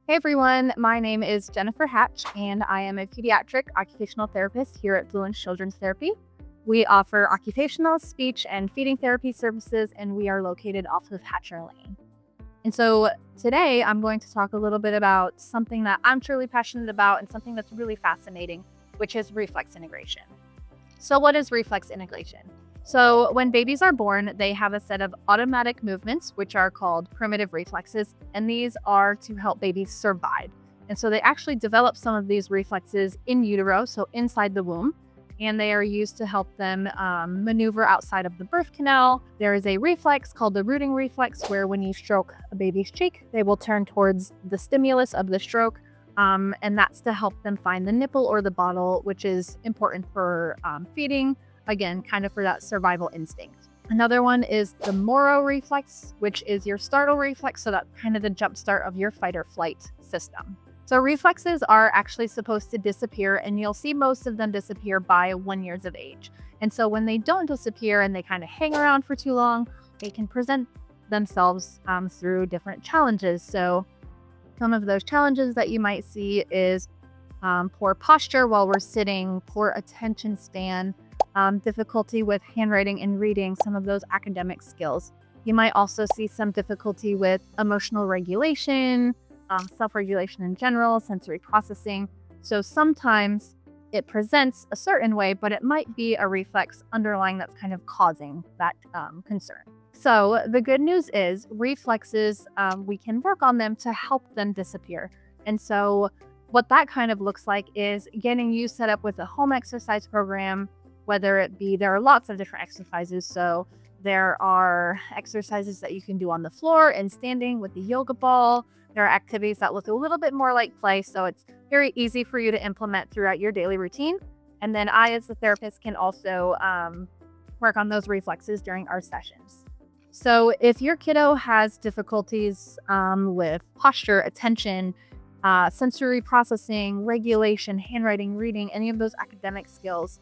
Hey everyone, my name is Jennifer Hatch, and I am a pediatric occupational therapist here at Fluens Children's Therapy. We offer occupational, speech, and feeding therapy services, and we are located off of Hatcher Lane. And so today I'm going to talk a little bit about something that I'm truly passionate about and something that's really fascinating, which is reflex integration. So what is reflex integration? So when babies are born, they have a set of automatic movements, which are called primitive reflexes, and these are to help babies survive. And so they actually develop some of these reflexes in utero, so inside the womb, and they are used to help them maneuver outside of the birth canal. There is a reflex called the rooting reflex, where when you stroke a baby's cheek, they will turn towards the stimulus of the stroke, and that's to help them find the nipple or the bottle, which is important for feeding. Again, kind of for that survival instinct. Another one is the Moro reflex, which is your startle reflex. So that's kind of the jump start of your fight or flight system. So reflexes are actually supposed to disappear, and you'll see most of them disappear by 1 year of age. And so when they don't disappear and they kind of hang around for too long, they can present themselves through different challenges. So some of those challenges that you might see is poor posture while we're sitting, poor attention span, difficulty with handwriting and reading, some of those academic skills. You might also see some difficulty with emotional regulation, self-regulation in general, sensory processing. So sometimes it presents a certain way, but it might be a reflex underlying that's kind of causing that concern. So the good news is reflexes, we can work on them to help them disappear. And so what that kind of looks like is getting you set up with a home exercise program, whether it be, there are lots of different exercises. So there are exercises that you can do on the floor and standing with the yoga ball. There are activities that look a little bit more like play. So it's very easy for you to implement throughout your daily routine. And then I, as the therapist, can also work on those reflexes during our sessions. So if your kiddo has difficulties with posture, attention, sensory processing, regulation, handwriting, reading, any of those academic skills,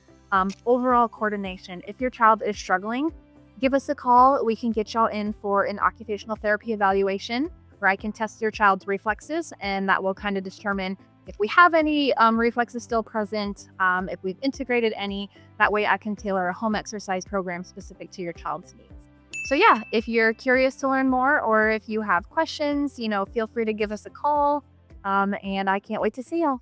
overall coordination. If your child is struggling, give us a call. We can get y'all in for an occupational therapy evaluation where I can test your child's reflexes, and that will kind of determine if we have any reflexes still present, if we've integrated any. That way I can tailor a home exercise program specific to your child's needs. So yeah, if you're curious to learn more or if you have questions, feel free to give us a call, and I can't wait to see y'all.